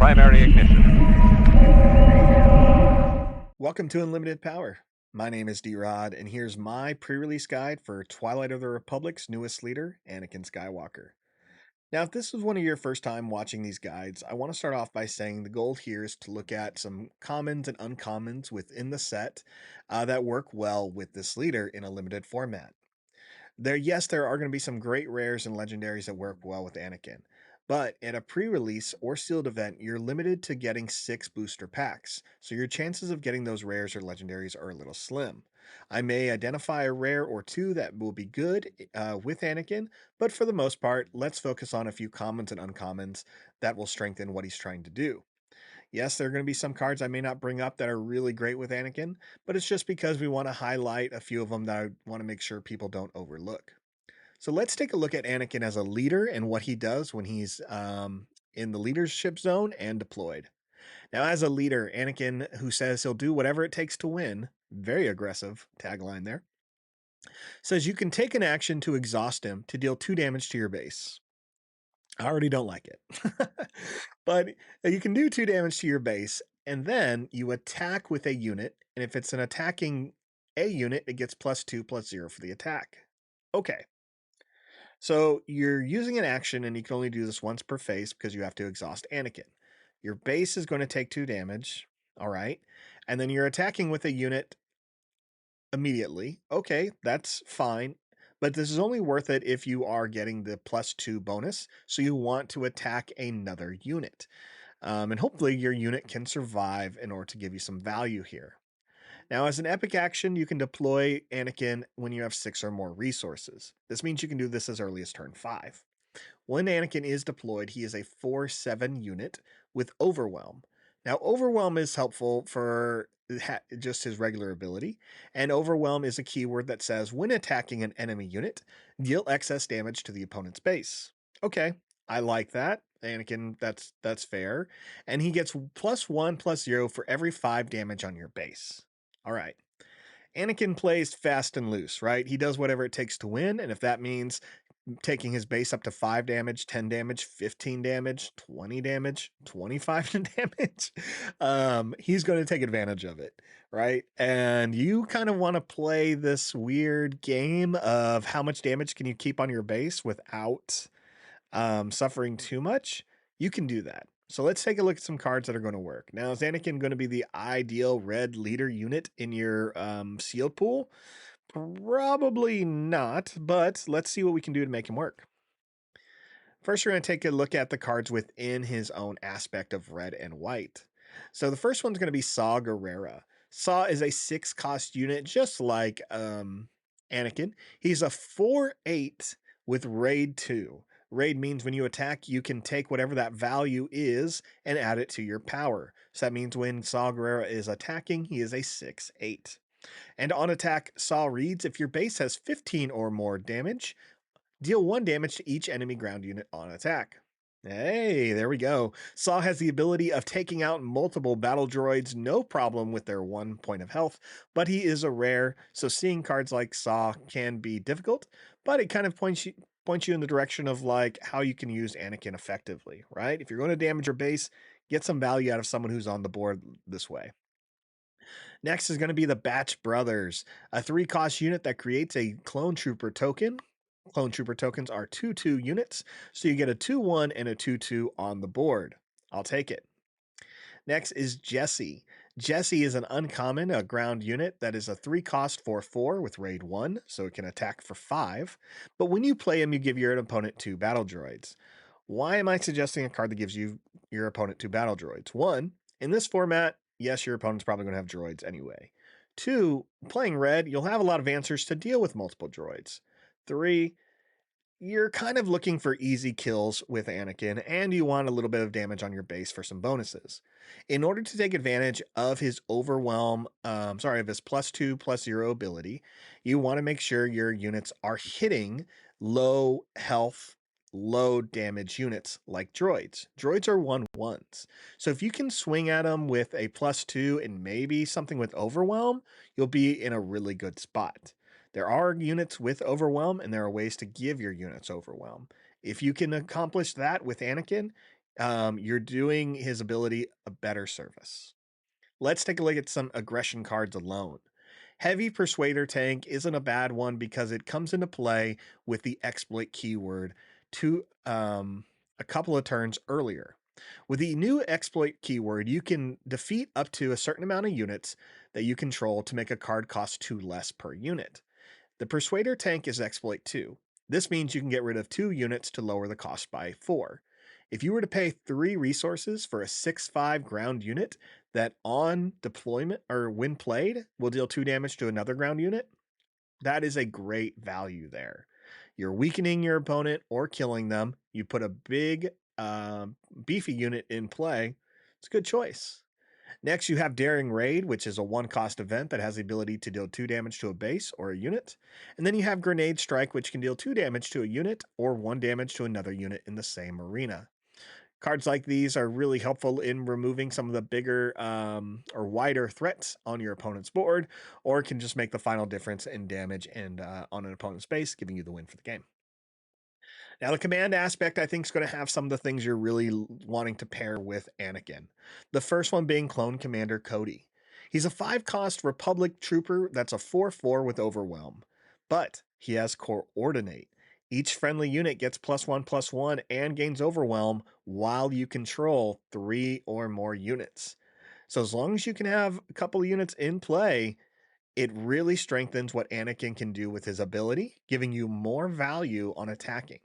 primary ignition. Welcome to Unlimited Power. My name is D-Rod, and here's my pre-release guide for Twilight of the Republic's newest leader, Anakin Skywalker. Now, if this is one of your first time watching these guides, I want to start off by saying the goal here is to look at some commons and uncommons within the set that work well with this leader in a limited format. Yes, there are going to be some great rares and legendaries that work well with Anakin. But at a pre-release or sealed event, you're limited to getting 6 booster packs, so your chances of getting those rares or legendaries are a little slim. I may identify a rare or two that will be good with Anakin, but for the most part, let's focus on a few commons and uncommons that will strengthen what he's trying to do. Yes, there are going to be some cards I may not bring up that are really great with Anakin, but it's just because we want to highlight a few of them that I want to make sure people don't overlook. So let's take a look at Anakin as a leader and what he does when he's in the leadership zone and deployed. Now, as a leader, Anakin, who says he'll do whatever it takes to win, very aggressive tagline there, says you can take an action to exhaust him to deal 2 damage to your base. I already don't like it. But you can do 2 damage to your base, and then you attack with a unit, and if it's an attacking A unit, it gets +2/+0 for the attack. Okay. So you're using an action, and you can only do this once per phase because you have to exhaust Anakin. Your base is going to take 2 damage, all right? And then you're attacking with a unit immediately. Okay, that's fine. But this is only worth it if you are getting the +2 bonus, so you want to attack another unit. And hopefully your unit can survive in order to give you some value here. Now, as an epic action, you can deploy Anakin when you have 6 or more resources. This means you can do this as early as turn 5. When Anakin is deployed, he is a 4/7 unit with Overwhelm. Now, Overwhelm is helpful for just his regular ability, and Overwhelm is a keyword that says when attacking an enemy unit, deal excess damage to the opponent's base. Okay, I like that. Anakin, that's fair. And he gets +1/+0 for every 5 damage on your base. All right. Anakin plays fast and loose, right? He does whatever it takes to win, and if that means taking his base up to 5 damage, 10 damage, 15 damage, 20 damage, 25 damage, he's going to take advantage of it, right? And you kind of want to play this weird game of how much damage can you keep on your base without suffering too much. You can do that. So let's take a look at some cards that are going to work. Now, is Anakin going to be the ideal red leader unit in your sealed pool? Probably not, but let's see what we can do to make him work. First, we're going to take a look at the cards within his own aspect of red and white. So the first one's going to be Saw Gerrera. Saw is a 6-cost unit, just like Anakin. He's a 4/8 with Raid 2. Raid means when you attack, you can take whatever that value is and add it to your power. So that means when Saw Gerrera is attacking, he is a 6/8. And on attack, Saw reads, if your base has 15 or more damage, deal 1 damage to each enemy ground unit on attack. Hey, there we go. Saw has the ability of taking out multiple battle droids, no problem with their 1 point of health, but he is a rare, so seeing cards like Saw can be difficult, but it kind of points you in the direction of like how you can use Anakin effectively, right? If you're going to damage your base, get some value out of someone who's on the board this way. Next is going to be the Batch Brothers, a 3-cost unit that creates a Clone Trooper token. Clone Trooper tokens are 2/2 units, so you get a 2/1 and a 2/2 on the board. I'll take it. Next is Jesse. Jesse is an uncommon, a ground unit that is a 3-cost 4/4 with Raid 1, so it can attack for 5. But when you play him, you give your opponent 2 battle droids. Why am I suggesting a card that gives you your opponent 2 battle droids? 1, in this format, yes, your opponent's probably going to have droids anyway. 2, playing red, you'll have a lot of answers to deal with multiple droids. 3, you're kind of looking for easy kills with Anakin, and you want a little bit of damage on your base for some bonuses. In order to take advantage of his overwhelm, of his +2/+0 ability, you want to make sure your units are hitting low health, low damage units like droids. Droids are 1/1s. So if you can swing at them with a +2 and maybe something with overwhelm, you'll be in a really good spot. There are units with overwhelm, and there are ways to give your units overwhelm. If you can accomplish that with Anakin, You're doing his ability a better service. Let's take a look at some aggression cards alone. Heavy Persuader Tank isn't a bad one because it comes into play with the exploit keyword to a couple of turns earlier. With the new exploit keyword, you can defeat up to a certain amount of units that you control to make a card cost 2 less per unit. The Persuader Tank is exploit 2. This means you can get rid of 2 units to lower the cost by 4. If you were to pay 3 resources for a 6/5 ground unit that on deployment or when played will deal 2 damage to another ground unit, that is a great value there. You're weakening your opponent or killing them. You put a big, beefy unit in play. It's a good choice. Next, you have Daring Raid, which is a 1-cost event that has the ability to deal 2 damage to a base or a unit. And then you have Grenade Strike, which can deal 2 damage to a unit or 1 damage to another unit in the same arena. Cards like these are really helpful in removing some of the bigger or wider threats on your opponent's board, or can just make the final difference in damage and on an opponent's base, giving you the win for the game. Now, the command aspect, I think, is going to have some of the things you're really wanting to pair with Anakin. The first one being Clone Commander Cody. He's a 5-cost Republic trooper that's a 4/4 with Overwhelm, but he has Coordinate. Each friendly unit gets +1/+1 and gains Overwhelm while you control 3 or more units. So, as long as you can have a couple of units in play, it really strengthens what Anakin can do with his ability, giving you more value on attacking.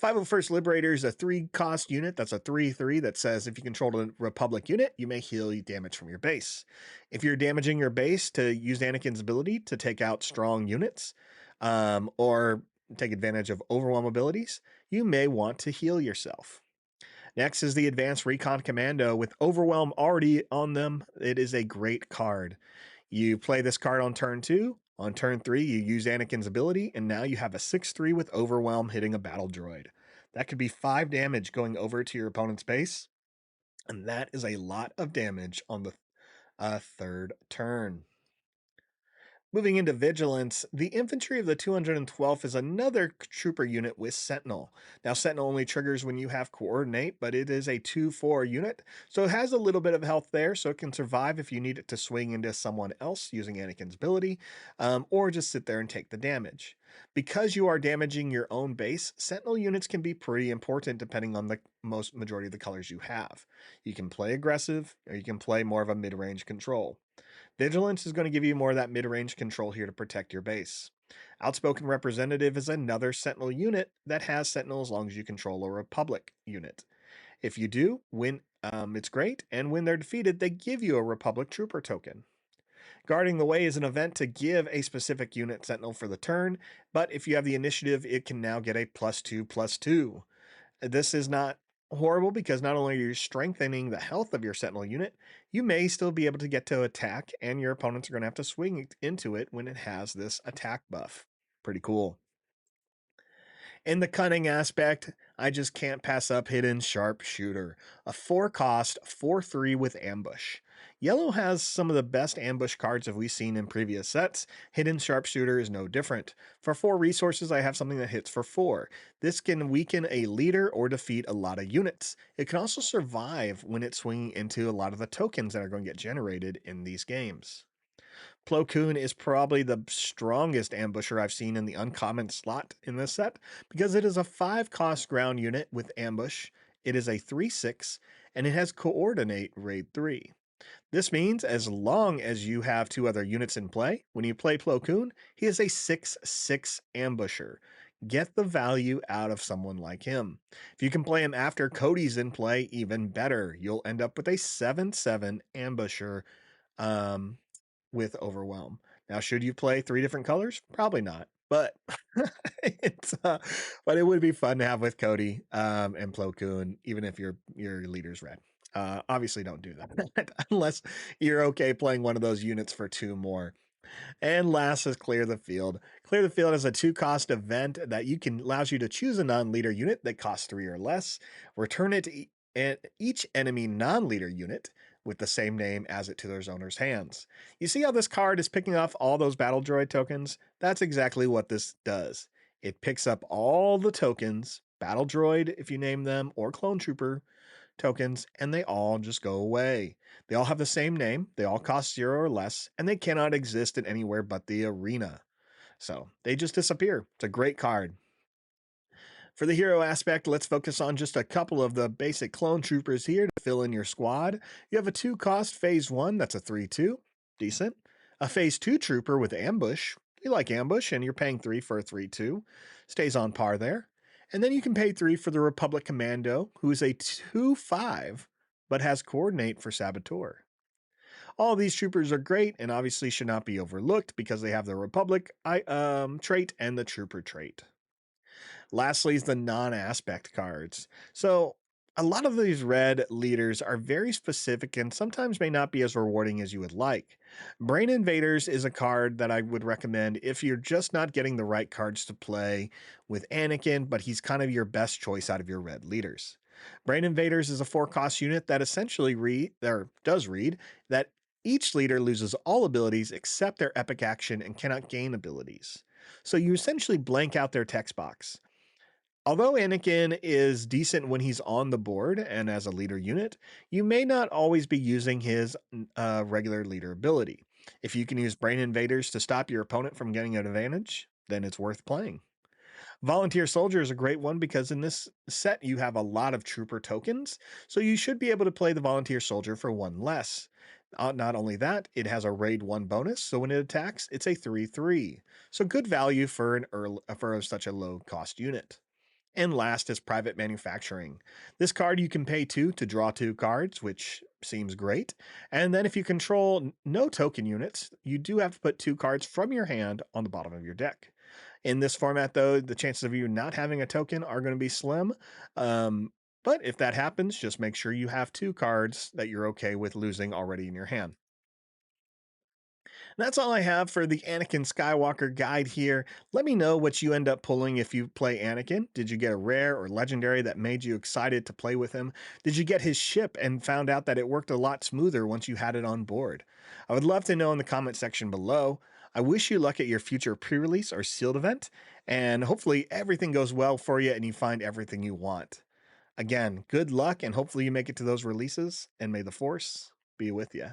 501st Liberator is a 3-cost unit. That's a 3/3 that says if you control a Republic unit, you may heal damage from your base. If you're damaging your base to use Anakin's ability to take out strong units or take advantage of Overwhelm abilities, you may want to heal yourself. Next is the Advanced Recon Commando. With Overwhelm already on them, it is a great card. You play this card on turn 2. On turn 3, you use Anakin's ability, and now you have a 6/3 with Overwhelm hitting a battle droid. That could be 5 damage going over to your opponent's base, and that is a lot of damage on the third turn. Moving into Vigilance, the infantry of the 212th is another trooper unit with Sentinel. Now, Sentinel only triggers when you have Coordinate, but it is a 2/4 unit, so it has a little bit of health there, so it can survive if you need it to swing into someone else using Anakin's ability, or just sit there and take the damage. Because you are damaging your own base, Sentinel units can be pretty important depending on the majority of the colors you have. You can play aggressive, or you can play more of a mid-range control. Vigilance is going to give you more of that mid-range control here to protect your base. Outspoken Representative is another Sentinel unit that has Sentinel as long as you control a Republic unit. If you do, it's great, and when they're defeated, they give you a Republic Trooper token. Guarding the Way is an event to give a specific unit Sentinel for the turn, but if you have the initiative, it can now get a +2/+2. This is not horrible because not only are you strengthening the health of your Sentinel unit, you may still be able to get to attack, and your opponents are going to have to swing into it when it has this attack buff. Pretty cool. In the cunning aspect, I just can't pass up Hidden Sharpshooter, a 4-cost 4/3 with Ambush. Yellow has some of the best ambush cards that we've seen in previous sets. Hidden Sharpshooter is no different. For 4 resources, I have something that hits for 4. This can weaken a leader or defeat a lot of units. It can also survive when it's swinging into a lot of the tokens that are going to get generated in these games. Plo Koon is probably the strongest ambusher I've seen in the uncommon slot in this set because it is a 5-cost ground unit with ambush. It is a 3/6 and it has coordinate raid 3. This means as long as you have 2 other units in play, when you play Plo Koon, he is a 6/6 ambusher. Get the value out of someone like him. If you can play him after Cody's in play, even better. You'll end up with a 7/7 ambusher um, with Overwhelm. Now, should you play 3 different colors? Probably not, but it's but it would be fun to have with Cody and Plo Koon, even if your leader's red. Obviously, don't do that unless you're okay playing one of those units for 2 more. And last is Clear the Field. Clear the Field is a 2-cost event that allows you to choose a non-leader unit that costs 3 or less, return it to each enemy non-leader unit with the same name as it to their owner's hands. You see how this card is picking off all those battle droid tokens? That's exactly what this does. It picks up all the tokens battle droid, if you name them, or clone trooper tokens, and they all just go away. They all have the same name, they all cost 0 or less, and they cannot exist in anywhere but the arena. So they just disappear. It's a great card. For the hero aspect, let's focus on just a couple of the basic clone troopers here to fill in your squad. You have a 2 cost phase 1, that's a 3/2, decent. A phase 2 trooper with ambush. You like ambush, and you're paying 3 for a 3/2. Stays on par there. And then you can pay 3 for the Republic Commando, who is a 2/5, but has coordinate for Saboteur. All these troopers are great and obviously should not be overlooked because they have the Republic trait and the Trooper trait. Lastly is the non-aspect cards. So a lot of these red leaders are very specific and sometimes may not be as rewarding as you would like. Brain Invaders is a card that I would recommend if you're just not getting the right cards to play with Anakin, but he's kind of your best choice out of your red leaders. Brain Invaders is a 4-cost unit that essentially does read that each leader loses all abilities except their epic action and cannot gain abilities. So you essentially blank out their text box. Although Anakin is decent when he's on the board and as a leader unit, you may not always be using his regular leader ability. If you can use Brain Invaders to stop your opponent from getting an advantage, then it's worth playing. Volunteer Soldier is a great one because in this set you have a lot of trooper tokens, so you should be able to play the Volunteer Soldier for 1 less. Not only that, it has a raid 1 bonus, so when it attacks, it's a 3/3. So good value for for such a low cost unit. And last is Private Manufacturing. This card you can pay 2 to draw 2 cards, which seems great. And then if you control no token units, you do have to put 2 cards from your hand on the bottom of your deck. In this format, though, the chances of you not having a token are going to be slim. But if that happens, just make sure you have 2 cards that you're okay with losing already in your hand. That's all I have for the Anakin Skywalker guide here. Let me know what you end up pulling if you play Anakin. Did you get a rare or legendary that made you excited to play with him? Did you get his ship and found out that it worked a lot smoother once you had it on board? I would love to know in the comment section below. I wish you luck at your future pre-release or sealed event, and hopefully everything goes well for you and you find everything you want. Again, good luck and hopefully you make it to those releases, and may the Force be with you.